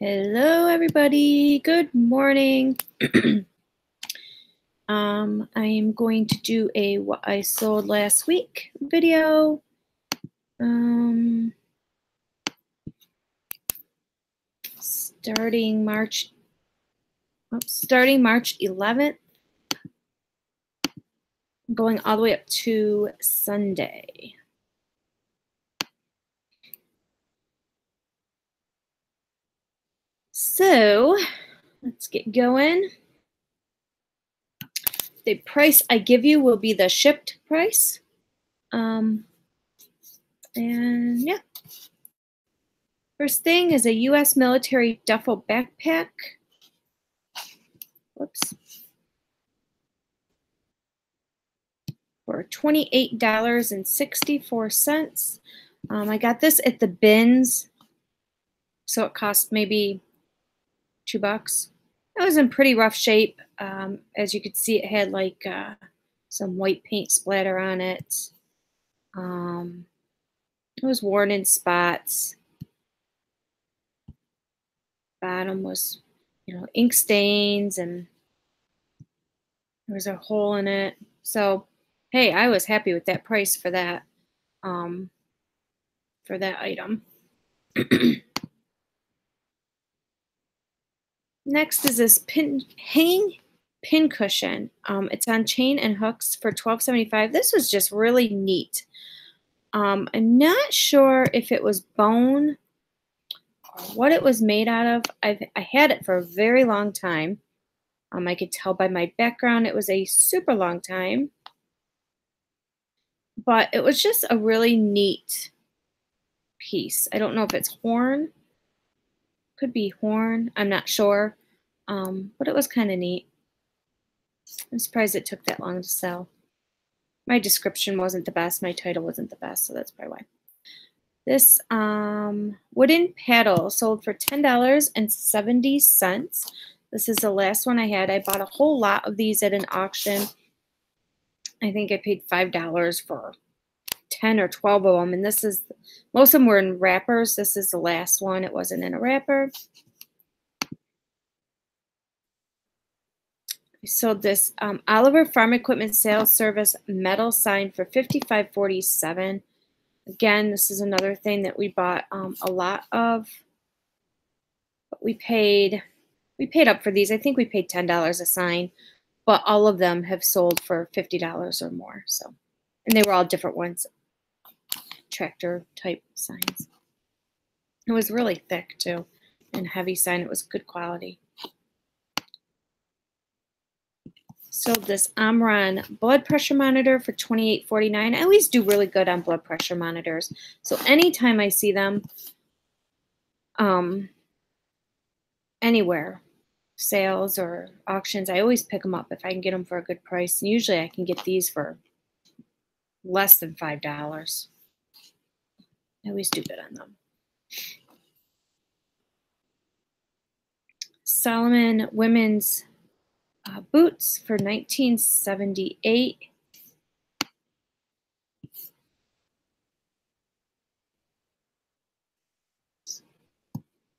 Hello, everybody. Good morning. I am going to do a what I sold last week video. Starting March 11th, going all the way up to Sunday. So let's get going. The price I give you will be the shipped price. And yeah. First thing is a U.S. military duffel backpack. Whoops. For $28.64. I got this at the bins, so it cost maybe $2. It was in pretty rough shape. As you could see, it had like some white paint splatter on it. It was worn in spots. Bottom was, ink stains, and there was a hole in it. So, hey, I was happy with that price for that item. Next is this hanging pin cushion. It's on chain and hooks for $12.75. This was just really neat. I'm not sure if it was bone or what it was made out of. I had it for a very long time. I could tell by my background it was a super long time. But it was just a really neat piece. I don't know if it's horn. Could be horn. I'm not sure. But it was kind of neat. I'm surprised it took that long to sell. My description wasn't the best. My title wasn't the best, so that's probably why. This wooden paddle sold for $10.70. This is the last one I had. I bought a whole lot of these at an auction. I think I paid $5 for 10 or 12 of them, and this is, most of them were in wrappers. This is the last one. It wasn't in a wrapper. I sold this Oliver Farm Equipment Sales Service metal sign for $55.47. Again, this is another thing that we bought a lot of. But we paid up for these. I think we paid $10 a sign, but all of them have sold for $50 or more. So, and they were all different ones, tractor type signs. It was really thick too, and heavy sign. It was good quality. Sold this Omron blood pressure monitor for $28.49. I always do really good on blood pressure monitors. So anytime I see them anywhere, sales or auctions, I always pick them up if I can get them for a good price. And usually I can get these for less than $5. I always do good on them. Solomon women's boots for $19.78.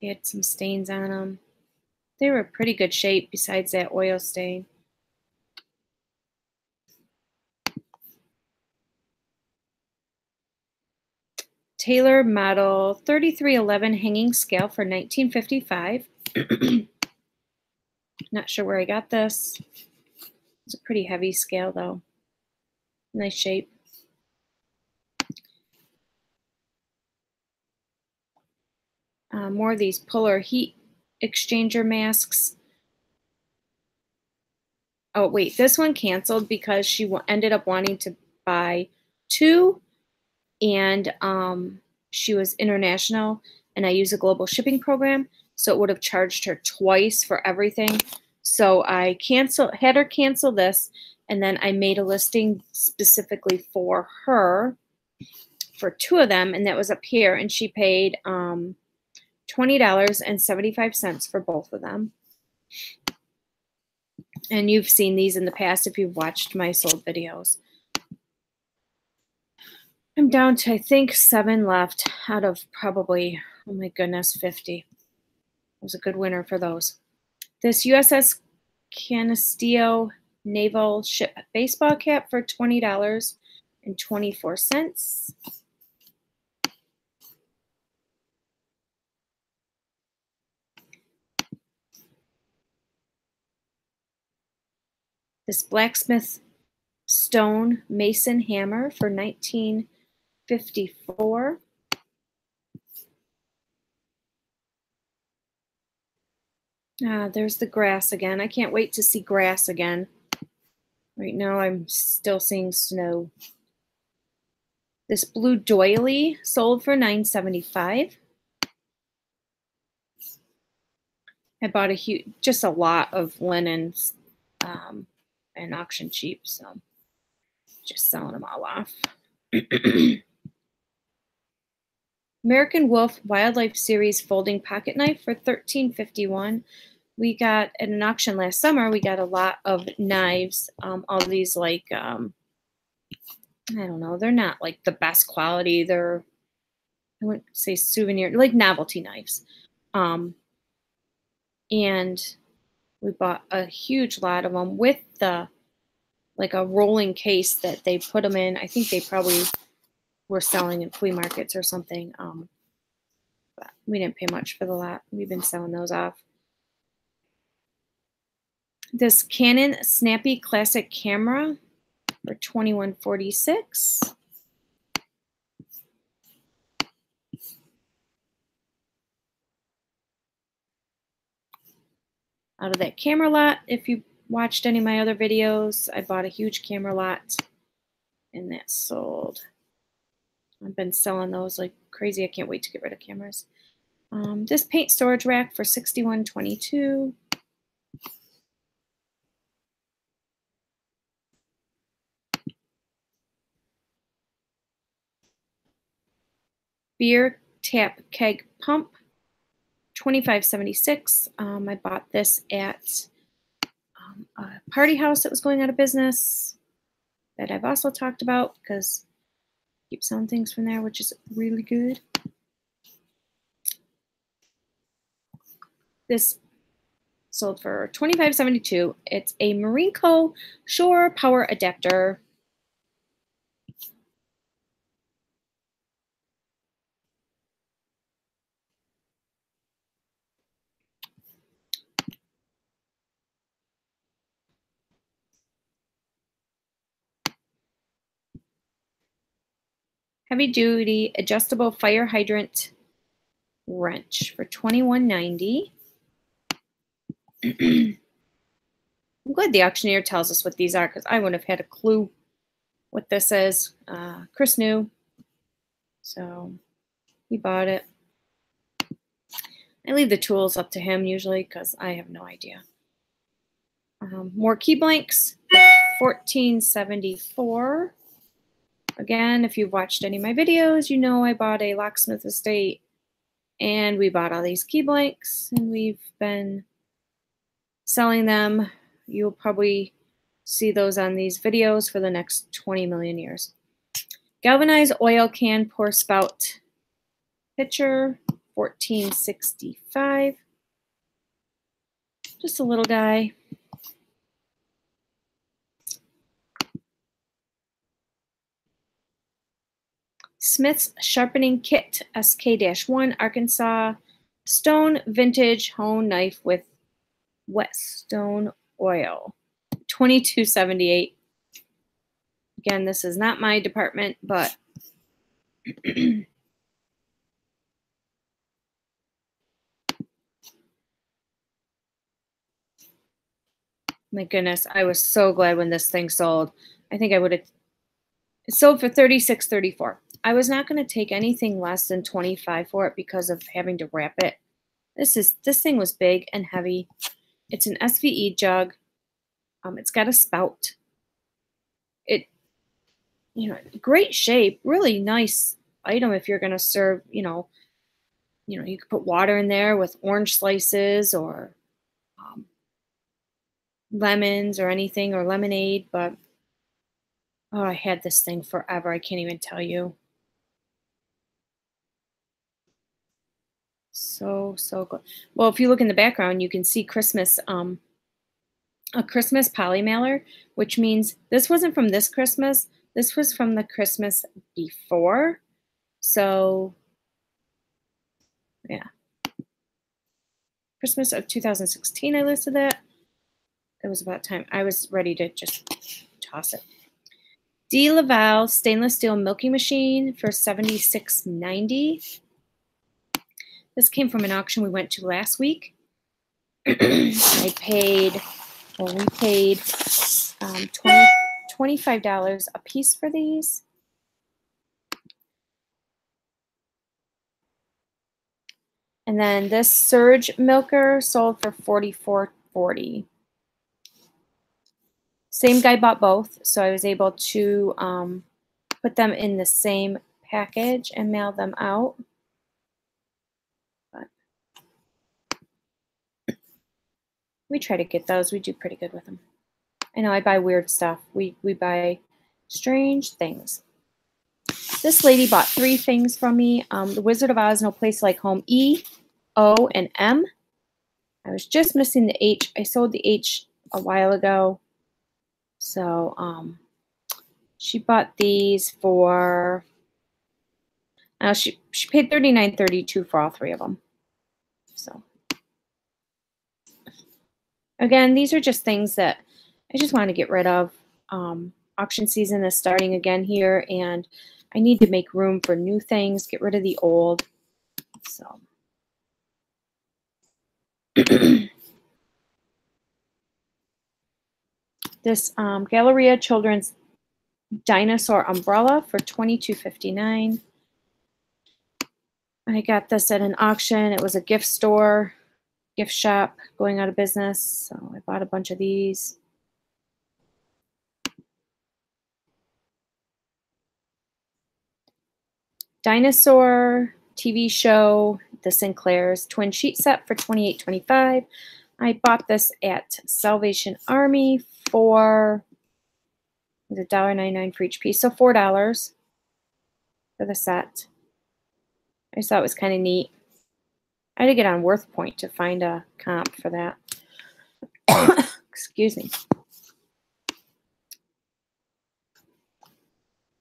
They had some stains on them. They were pretty good shape besides that oil stain. Taylor model 3311 hanging scale for $19.55. Not sure where I got this. It's a pretty heavy scale though. Nice shape. More of these Puller heat exchanger masks. Oh wait, this one canceled because she ended up wanting to buy two, and she was international, and I use a global shipping program, so it would have charged her twice for everything. So I had her cancel this, and then I made a listing specifically for her for two of them, and that was up here, and she paid $20.75 for both of them. And you've seen these in the past if you've watched my sold videos. I'm down to, I think, 7 left out of probably, oh my goodness, 50. was a good winner for those. This USS Canisteo Naval Ship baseball cap for $20.24. This blacksmith stone mason hammer for $19.54. There's the grass again. I can't wait to see grass again. Right now I'm still seeing snow. This blue doily sold for $9.75. I bought just a lot of linens and auction cheap, so just selling them all off. American Wolf Wildlife Series folding pocket knife for $13.51. We got at an auction last summer. We got a lot of knives. All these like I don't know. They're not like the best quality. They're, I wouldn't say souvenir, like novelty knives. And we bought a huge lot of them with the like a rolling case that they put them in. I think they probably were selling in flea markets or something. But we didn't pay much for the lot. We've been selling those off. This Canon Snappy Classic camera for $21.46. Out of that camera lot, if you watched any of my other videos, I bought a huge camera lot and that sold. I've been selling those like crazy. I can't wait to get rid of cameras. This paint storage rack for $61.22. Beer tap keg pump, $25.76. I bought this at a party house that was going out of business that I've also talked about because I keep selling things from there, which is really good. This sold for $25.72. It's a Marinco Shore power adapter. Heavy duty adjustable fire hydrant wrench for $21.90. I'm glad the auctioneer tells us what these are because I wouldn't have had a clue what this is. Chris knew, so he bought it. I leave the tools up to him usually because I have no idea. More key blanks, $14.74. Again, if you've watched any of my videos, you know I bought a locksmith estate and we bought all these key blanks and we've been selling them. You'll probably see those on these videos for the next 20 million years. Galvanized oil can pour spout pitcher, $14.65. Just a little guy. Smith's Sharpening Kit, SK-1, Arkansas Stone Vintage Hone Knife with Whetstone Oil, $22.78. Again, this is not my department, but my goodness, I was so glad when this thing sold. I think I would have. It sold for $36.34. I was not going to take anything less than $25 for it because of having to wrap it. This thing was big and heavy. It's an SVE jug. It's got a spout. Great shape, really nice item if you're going to serve, you could put water in there with orange slices or lemons or anything, or lemonade. But oh, I had this thing forever. I can't even tell you. So good. Well, if you look in the background, you can see Christmas, a Christmas poly mailer, which means this wasn't from this Christmas. This was from the Christmas before. So yeah, Christmas of 2016, I listed that. It was about time. I was ready to just toss it. D. Laval stainless steel milking machine for $76.90. This came from an auction we went to last week. We paid $25 a piece for these. And then this Surge milker sold for $44.40. Same guy bought both, so I was able to put them in the same package and mail them out. But we try to get those. We do pretty good with them. I know I buy weird stuff. We buy strange things. This lady bought 3 things from me. The Wizard of Oz, No Place Like Home, E, O, and M. I was just missing the H. I sold the H a while ago. So she bought these for, she paid $39.32 for all 3 of them. So again, these are just things that I just want to get rid of. Auction season is starting again here, and I need to make room for new things, get rid of the old. So this Galleria Children's Dinosaur Umbrella for $22.59. I got this at an auction. It was a gift store, gift shop going out of business. So I bought a bunch of these. Dinosaur TV show, The Sinclairs twin sheet set for $28.25. I bought this at Salvation Army for $1.99 for each piece, so $4 for the set. I just thought it was kind of neat. I had to get on Worth Point to find a comp for that. Excuse me.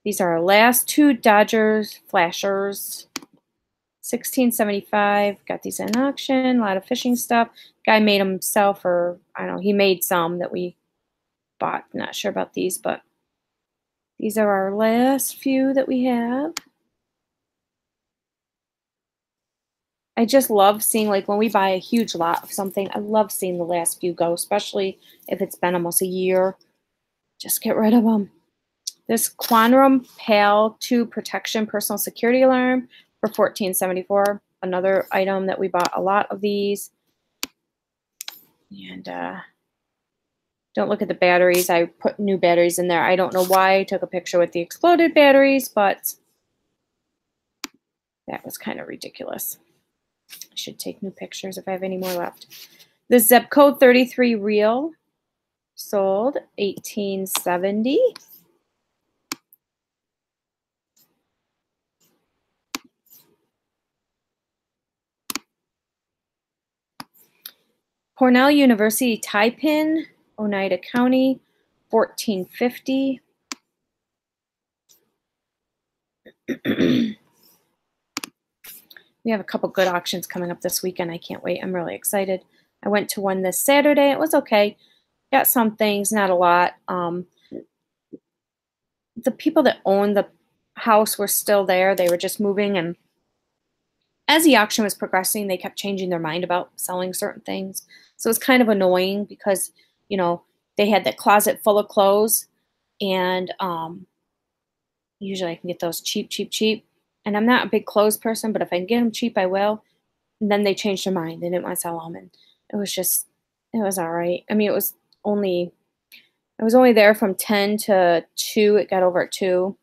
These are our last 2 Dodgers flashers. $16.75. Got these at an auction. A lot of fishing stuff. Guy made them himself, or I don't know. He made some that we bought. Not sure about these, but these are our last few that we have. I just love seeing, like, when we buy a huge lot of something, I love seeing the last few go, especially if it's been almost a year. Just get rid of them. This Quanrum PAL 2 Protection Personal Security Alarm for $14.74. Another item that we bought a lot of these. And don't look at the batteries. I put new batteries in there. I don't know why I took a picture with the exploded batteries, but that was kind of ridiculous. I should take new pictures if I have any more left. The Zepco 33 reel sold $18.70. Cornell University tie pin, Oneida County, $14.50. We have a couple good auctions coming up this weekend. I can't wait. I'm really excited. I went to one this Saturday. It was okay. Got some things, not a lot. The people that owned the house were still there. They were just moving, and as the auction was progressing, they kept changing their mind about selling certain things. So it's kind of annoying because, you know, they had that closet full of clothes, and usually I can get those cheap. And I'm not a big clothes person, but if I can get them cheap, I will. And then they changed their mind. They didn't want to sell them, and it was all right. I mean, I was only there from 10 to 2. It got over at 2.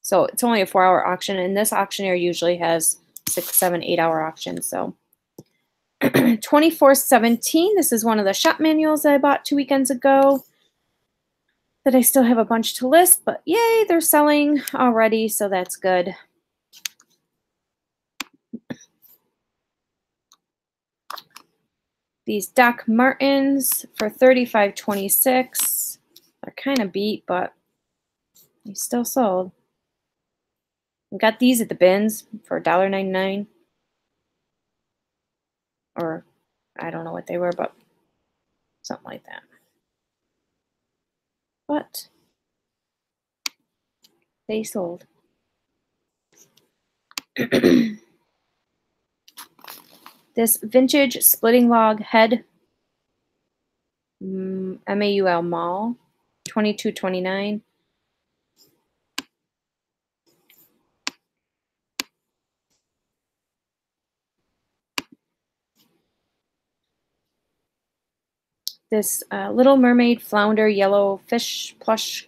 So it's only a 4-hour auction, and this auctioneer usually has 6, 7, 8-hour auctions. So $24.17. This is one of the shop manuals that I bought 2 weekends ago that I still have a bunch to list, but yay, they're selling already, so that's good. These Doc Martens for $35.26. They're kind of beat, but they still sold. We got these at the bins for $1.99. Or I don't know what they were, but something like that. But they sold. This vintage splitting log head MAUL Mall, $22.29. This Little Mermaid Flounder Yellow Fish Plush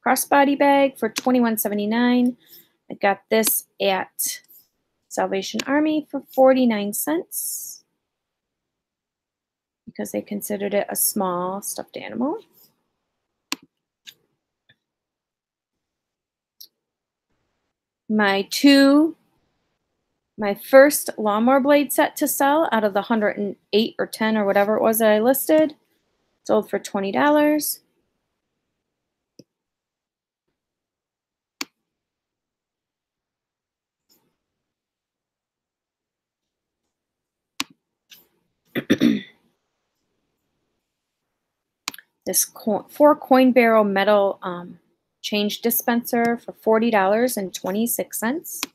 Crossbody Bag for $21.79. I got this at Salvation Army for 49 cents because they considered it a small stuffed animal. My first lawnmower blade set to sell out of the 108 or 10 or whatever it was that I listed, sold for $20. This 4-coin barrel metal change dispenser for $40.26.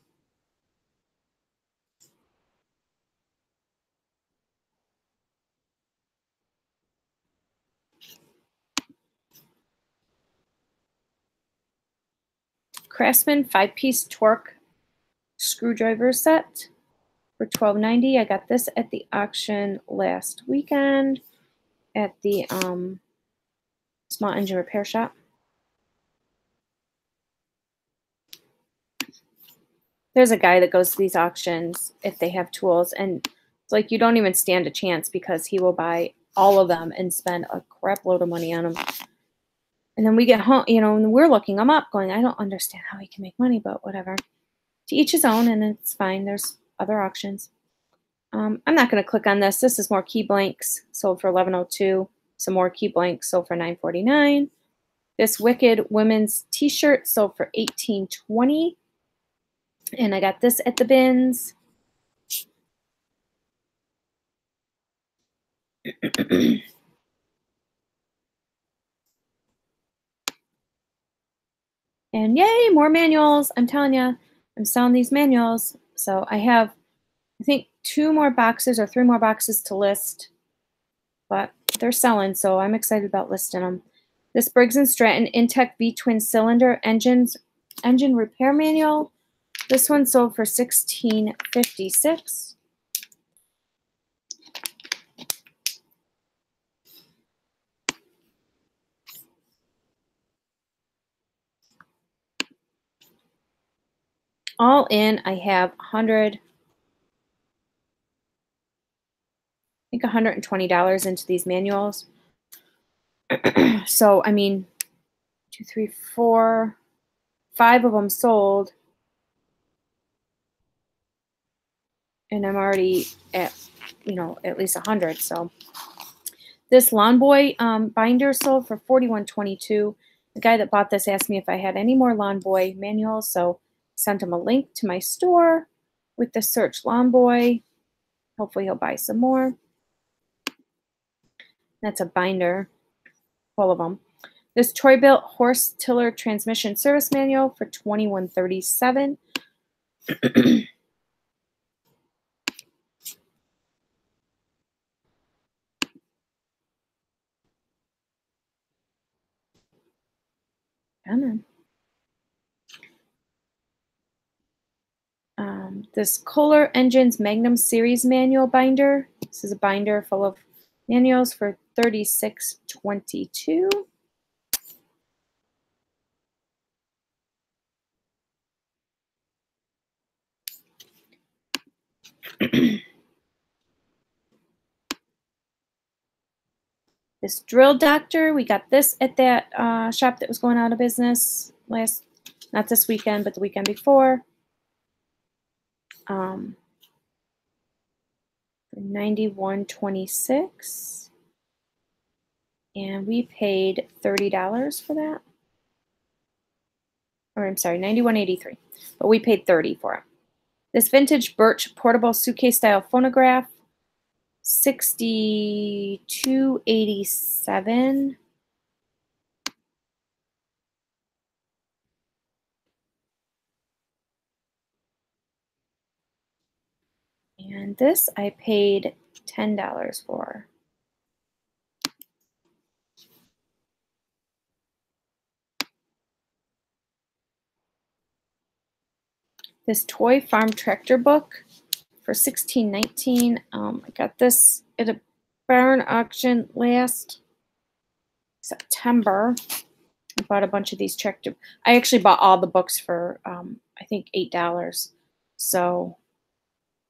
Craftsman 5-piece torque screwdriver set for $12.90. I got this at the auction last weekend at the small engine repair shop. There's a guy that goes to these auctions if they have tools, and it's like you don't even stand a chance because he will buy all of them and spend a crap load of money on them. And then we get home, and we're looking them up going, I don't understand how he can make money, but whatever. To each his own, and it's fine. There's other auctions. I'm not going to click on this. This is more key blanks, sold for $11.02. Some more key blanks, sold for $9.49. This Wicked women's t-shirt sold for $18.20. And I got this at the bins. And yay, more manuals. I'm telling you, I'm selling these manuals. So I have, I think, 2 more boxes or 3 more boxes to list. But they're selling, so I'm excited about listing them. This Briggs & Stratton Intech V-twin cylinder engine repair manual. This one sold for $16.56. All in, I have $120 into these manuals. So, I mean, 2, 3, 4, 5 of them sold. And I'm already at, at least 100. So this Lawn Boy binder sold for $41.22. The guy that bought this asked me if I had any more Lawn Boy manuals, so sent him a link to my store with the search Lawn Boy. Hopefully he'll buy some more. That's a binder full of them. This Troy-Bilt horse tiller transmission service manual for $21.37. Come on. This Kohler Engines Magnum Series manual binder. This is a binder full of manuals for $36.22. This Drill Doctor, we got this at that shop that was going out of business not this weekend, but the weekend before. for $91.26. And we paid $30 for that. Or I'm sorry, $91.83. But we paid $30 for it. This vintage birch portable suitcase style phonograph, $62.87. And this I paid $10 for. This toy farm tractor book for $16.19. I got this at a barn auction last September. I bought a bunch of these tractor. I actually bought all the books for I think $8. So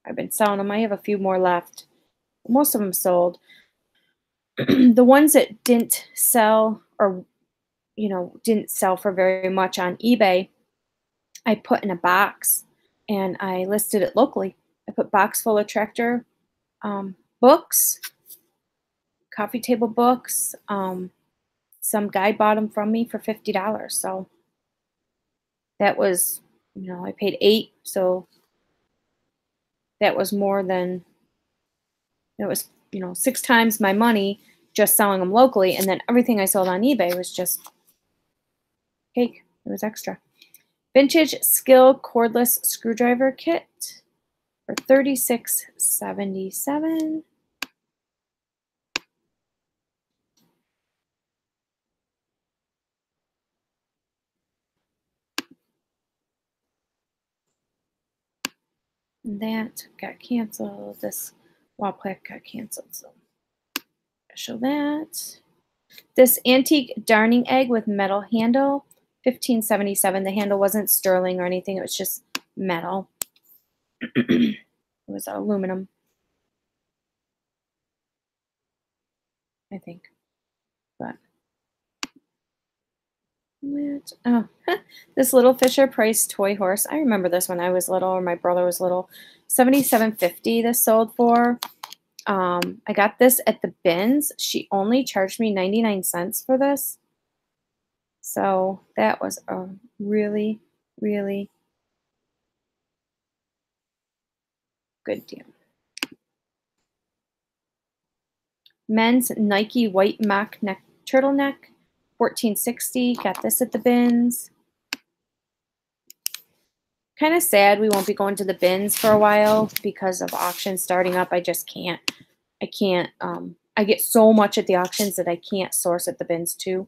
I've been selling them. I have a few more left. Most of them sold. The ones that didn't sell, or didn't sell for very much on eBay, I put in a box and I listed it locally. I put box full of tractor books, coffee table books. Some guy bought them from me for $50. So that was, I paid $8. So that was more than, it was, 6 times my money just selling them locally. And then everything I sold on eBay was just cake. It was extra. Vintage Skill cordless screwdriver kit for $36.77. That got canceled. This wall plaque got canceled. So I'll show that. This antique darning egg with metal handle, $15.77. The handle wasn't sterling or anything. It was just metal. It was aluminum, I think. But oh, this little Fisher Price toy horse. I remember this when I was little, or my brother was little. $77.50 this sold for. I got this at the bins. She only charged me 99 cents for this. So that was a really, really good deal. Men's Nike white mock neck turtleneck, $14.60. Got this at the bins. Kind of sad we won't be going to the bins for a while because of auctions starting up. I just can't. I can't. I get so much at the auctions that I can't source at the bins too.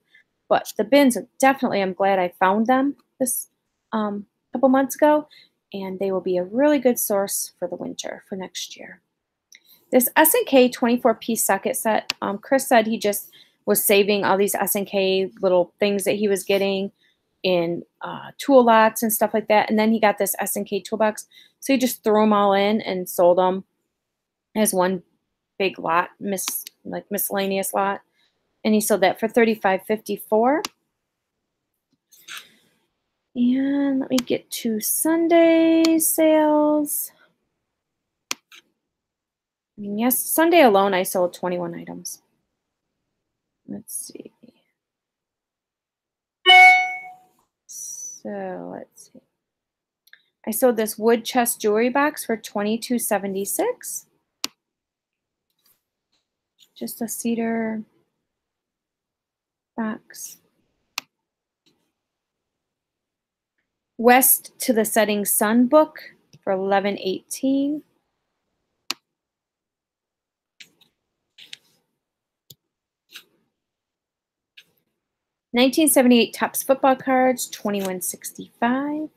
But the bins, definitely, I'm glad I found them this couple months ago, and they will be a really good source for the winter for next year. This S&K 24-piece socket set, Chris said he just was saving all these S&K little things that he was getting in tool lots and stuff like that. And then he got this S&K toolbox. So he just threw them all in and sold them as one big lot, miscellaneous lot. And he sold that for $35.54. And let me get to Sunday sales. I mean, yes, Sunday alone I sold 21 items. Let's see. So let's see. I sold this wood chest jewelry box for $22.76. Just a cedar box. West to the Setting Sun book for $11.18. $19.78 Topps football cards, $21.65.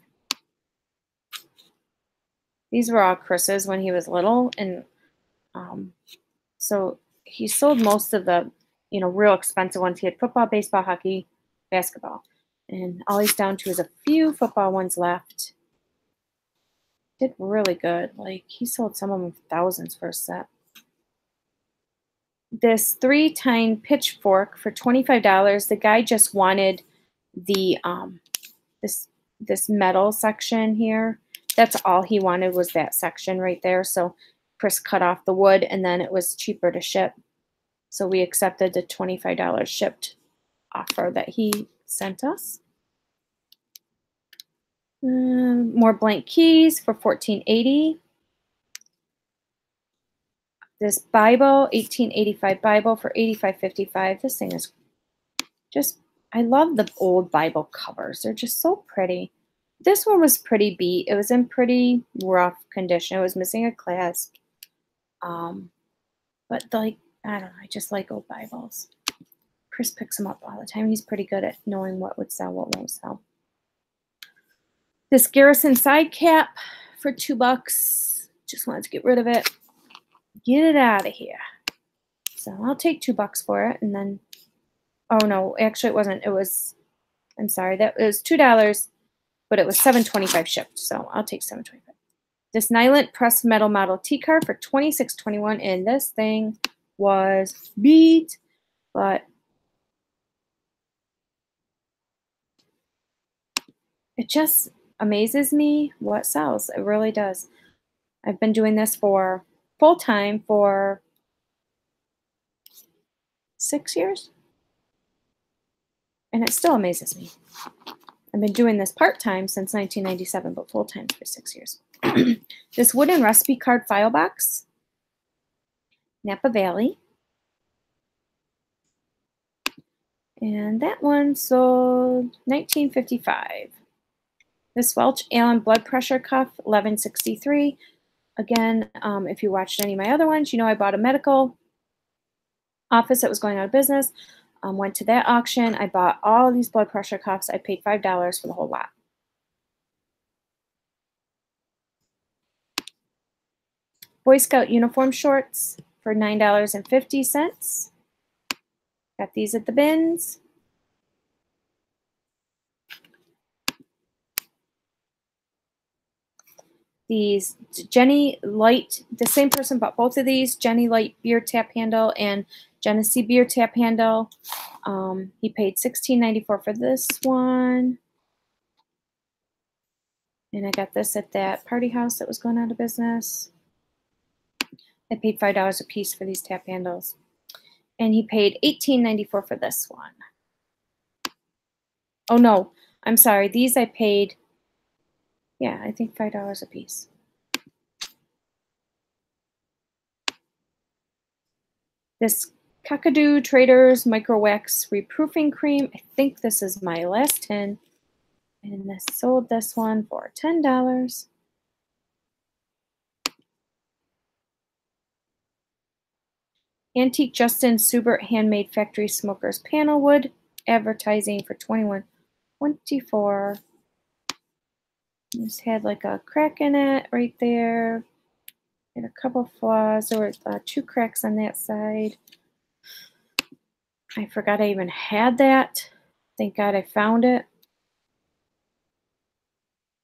These were all Chris's when he was little, and so he sold most of the, real expensive ones. He had football, baseball, hockey, basketball, and all he's down to is a few football ones left. Did really good. Like, he sold some of them for thousands for a set. This 3-tine pitchfork for $25. The guy just wanted the this metal section here. That's all he wanted, was that section right there. So Chris cut off the wood, and then it was cheaper to ship. So we accepted the $25 shipped offer that he sent us. More blank keys for $14.80. This Bible, 1885 Bible for $85.55. This thing is just, I love the old Bible covers. They're just so pretty. This one was pretty beat. It was in pretty rough condition. It was missing a clasp. But like, I don't know, I just like old Bibles. Chris picks them up all the time. He's pretty good at knowing what would sell, what won't sell. This Garrison side cap for $2. Just wanted to get rid of it. Get it out of here. So I'll take $2 for it. And then, oh no, actually it wasn't. It was, I'm sorry, that was $2, but it was $7.25 shipped. So I'll take $7.25. This Nylon pressed metal model T-car for $26.21. And this thing was beat, but it just amazes me what sells. It really does. I've been doing this for full-time for 6 years, and it still amazes me. I've been doing this part-time since 1997, but full-time for 6 years. This wooden recipe card file box, Napa Valley. And that one sold $19.55. This Welch Allen blood pressure cuff, $11.63. Again, if you watched any of my other ones, you know I bought a medical office that was going out of business. Went to that auction. I bought all these blood pressure cuffs. I paid $5 for the whole lot. Boy Scout uniform shorts for $9.50. Got these at the bins. These Jenny Light, the same person bought both of these, Jenny Light beer tap handle and Genesee beer tap handle. He paid $16.94 for this one. And I got this at that party house that was going out of business. I paid $5 a piece for these tap handles. And he paid $18.94 for this one. Oh no, I'm sorry. These I paid, yeah, I think $5 a piece. This Kakadu Traders Micro Wax Reproofing Cream. I think this is my last tin. And I sold this one for $10. Antique Justin Subert Handmade Factory Smokers Panel Wood. Advertising for $21.24. This had like a crack in it right there. Had a couple flaws. There were 2 cracks on that side. I forgot I even had that. Thank God I found it.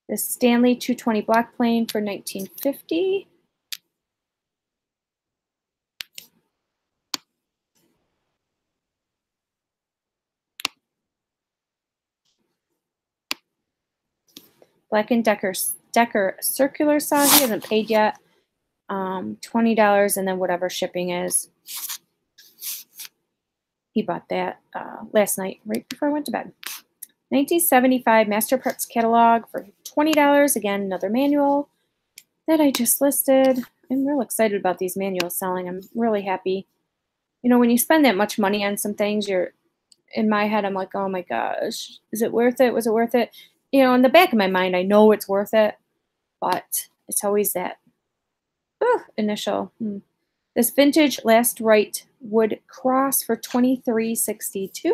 This Stanley 220 block plane for $19.50. Black & Decker circular saw. He hasn't paid yet. $20 and then whatever shipping is. He bought that last night right before I went to bed. 1975 Master Parts Catalog for $20. Again, another manual that I just listed. I'm real excited about these manuals selling. I'm really happy. You know, when you spend that much money on some things, you're, in my head, I'm like, oh my gosh, is it worth it? Was it worth it? You know, in the back of my mind, I know it's worth it, but it's always that initial. This vintage Last Right wood cross for $23.62.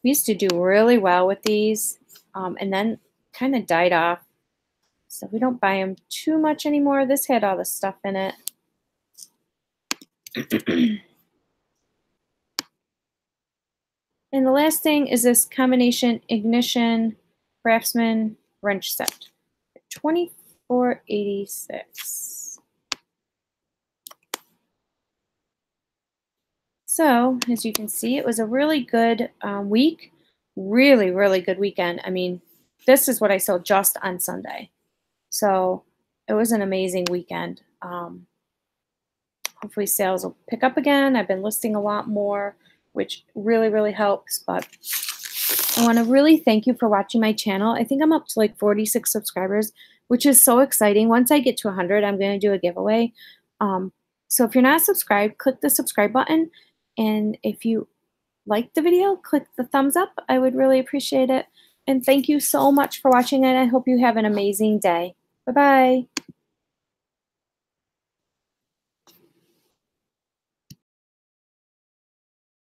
We used to do really well with these, and then kind of died off. So we don't buy them too much anymore. This had all the stuff in it. And the last thing is this combination ignition Craftsman wrench set. $24.86. So, as you can see, it was a really good week. Really, really good weekend. I mean, this is what I sold just on Sunday. So, it was an amazing weekend. Hopefully sales will pick up again. I've been listing a lot more, which really, really helps. But I want to really thank you for watching my channel. I think I'm up to like 46 subscribers, which is so exciting. Once I get to 100, I'm going to do a giveaway. So if you're not subscribed, click the subscribe button. And if you like the video, click the thumbs up. I would really appreciate it. And thank you so much for watching, and I hope you have an amazing day. Bye-bye.